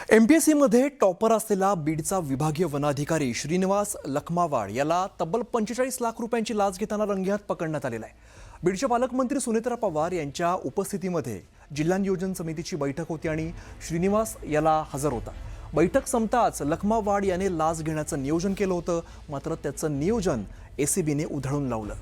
MPSC मध्ये topper असलेला बीडचा विभागीय वनाधिकारी श्रीनिवास लखमावाड याला तब्बल 45 लाख रुपयांची लाच घेताना रंगेहात पकडण्यात आलेला आहे। बीडचे पालकमंत्री सुनेत्रा पवार यांच्या उपस्थितीमध्ये जिल्हा नियोजन समितीची बैठक होती आणि श्रीनिवास याला हजर होता। बैठक संपताच लखमावाड याने लाच घेण्याचं नियोजन केलं होतं, मात्र त्याचं नियोजन एसीबीने उधळून लावलं।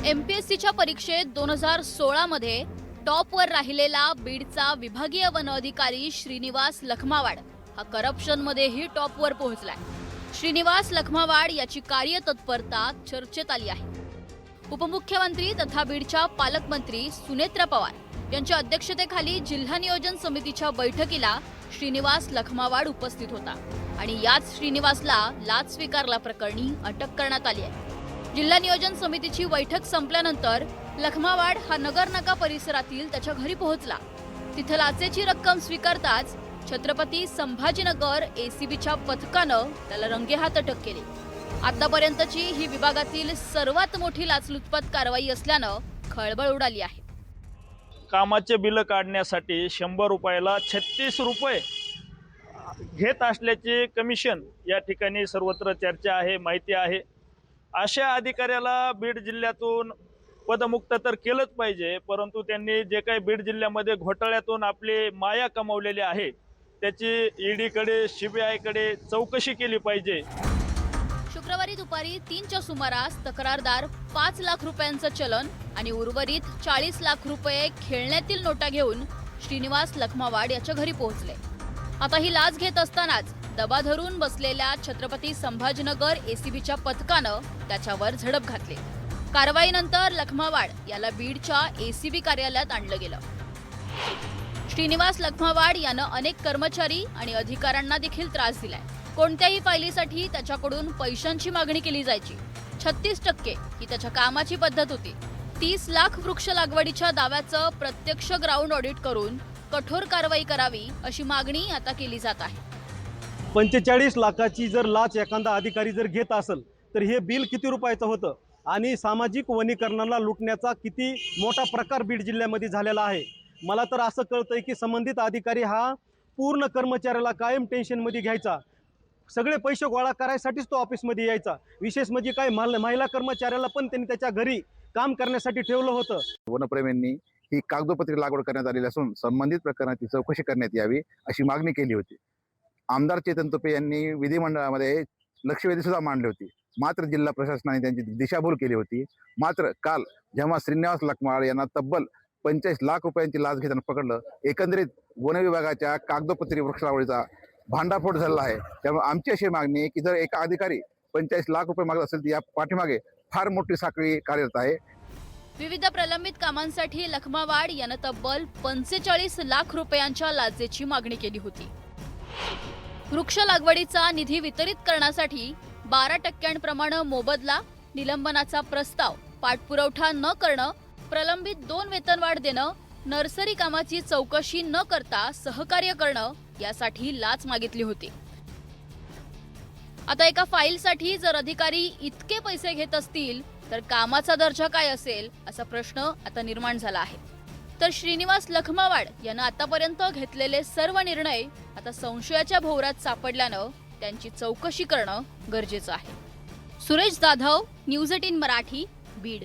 एमपीएससीच्या परीक्षेत 2016 मध्ये टॉपवर राहिलेला बीडचा विभागीय वन अधिकारी श्रीनिवास लखमावाड हा करप्शनमध्येही टॉपवर पोहोचलाय। श्रीनिवास लखमावाड याची कार्यतत्परता चर्चेत आली आहे। उपमुख्यमंत्री तथा बीडच्या पालकमंत्री सुनेत्रा पवार यांच्या अध्यक्षतेखाली जिल्हा नियोजन समितीच्या बैठकीला श्रीनिवास लखमावाड उपस्थित होता आणि याच श्रीनिवासला लाच स्वीकारल्याप्रकरणी अटक करण्यात आली आहे। जिल्हा नियोजन समितीची बैठक संपल्यानंतर लखमावाड हा नगरनाका परिसरातील त्याच्या घरी पोहोचला। तिथे लाचेची रक्कम स्वीकारताच छत्रपती संभाजीनगर एसीबीच्या पथकानं त्याला रंगेहात अटक केली। आतापर्यंतची ही विभागातील सर्वात मोठी लाचलुचपत कारवाई असल्यानं खळबळ उडाली आहे। कामाचे बिल काढण्यासाठी 100 रुपयाला 36 रुपये घेत असल्याचे कमिशन या ठिकाणी सर्वत्र चर्चा आहे, माहिती आहे। अशा अधिकाऱ्याला बीड जिल्ह्यातून पदमुक्त तर केलंच पाहिजे, परंतु त्यांनी जे काही बीड जिल्ह्यामध्ये घोटाळ्यातून आपले माया कमावलेली आहे त्याची ईडीकडे सीबीआयकडे चौकशी केली पाहिजे। शुक्रवारी दुपारी 3च्या सुमारास तक्रारदार 5 लाख रुपयांचं चलन आणि उर्वरित 40 लाख रुपये खेळण्यातील नोटा घेऊन श्रीनिवास लखमावाड याच्या घरी पोहोचले। आता ही लाच घेत असतानाच दबा धरून बसलेल्या छत्रपती संभाजीनगर एसीबीच्या पथकानं त्याच्यावर झडप घातली। कारवाईनंतर लखमावाड याला बीडच्या एसीबी कार्यालयात आणलं गेलं। श्रीनिवास लखमावाड यानं अनेक कर्मचारी आणि अधिकाऱ्यांना देखील त्रास दिलाय। कोणत्याही फायलीसाठी त्याच्याकडून पैशांची मागणी केली जायची। 36% ही त्याच्या कामाची पद्धत होती। 30 लाख वृक्ष लागवडीच्या दाव्याचं प्रत्यक्ष ग्राउंड ऑडिट करून कठोर कारवाई करावी अशी मागणी आता केली जात आहे। 45 लाखाची जर लाच एखादा अधिकारी जर घेत असेल तर हे बिल किती रुपयाचं होतं आणि सामाजिक वनीकरणाला लुटण्याचा किती मोठा प्रकार बीड जिल्ह्यामध्ये झालेला आहे। मला तर असं कळतंय की संबंधित अधिकारी हा पूर्ण कर्मचाऱ्याला कायम टेन्शनमध्ये घ्यायचा, सगळे पैसे गोळा करायसाठीच तो ऑफिसमध्ये यायचा। विशेष म्हणजे काय महिला कर्मचाऱ्याला पण त्यांनी त्याच्या घरी काम करण्यासाठी ठेवलं होतं। वनप्रेमींनी ही कागदोपत्री लागवड करण्यात आलेली असून संबंधित प्रकरणाची चौकशी करण्यात यावी अशी मागणी केली होती। आमदार चेतन तुपे यांनी विधिमंडळामध्ये लक्षवेधी सुद्धा मांडली होती, मात्र जिल्हा प्रशासनाने त्यांची दिशाभूल केली होती। मात्र काल जेव्हा श्रीनिवास लखमावाड यांना तब्बल 45 लाख रुपयांची लाच घेताना पकडलं, एकंदरीत वन विभागाच्या कागदोपत्री वृक्ष लागवडीचा भांडाफोड झालेला आहे। त्यामुळे आमची अशी मागणी आहे की जर एका अधिकारी 45 लाख रुपये मागत असेल तर या पाठीमागे फार मोठी साखळी कार्यरत आहे। विविध प्रलंबित कामांसाठी लखमावाड यानं तब्बल 45 लाख रुपयांच्या लाचेची मागणी केली होती। वृक्ष लागवडीचा निधी वितरित करण्यासाठी 12% मोबदला, निलंबनाचा प्रस्ताव, पाठपुरावा न करणं, प्रलंबित 2 वेतनवाढ देणं, नर्सरी कामाची चौकशी न करता सहकार्य करणं यासाठी लाच मागितली होती। आता एका फाईलसाठी जर अधिकारी इतके पैसे घेत असतील तर कामाचा दर्जा काय असेल असा प्रश्न आता निर्माण झाला आहे। तर श्रीनिवास लखमावाड यानं आतापर्यंत घेतलेले सर्व निर्णय आता संशयाच्या भोवऱ्यात सापडल्यानं त्यांची चौकशी करणं गरजेचं आहे। सुरेश जाधव, न्यूज 18 मराठी, बीड।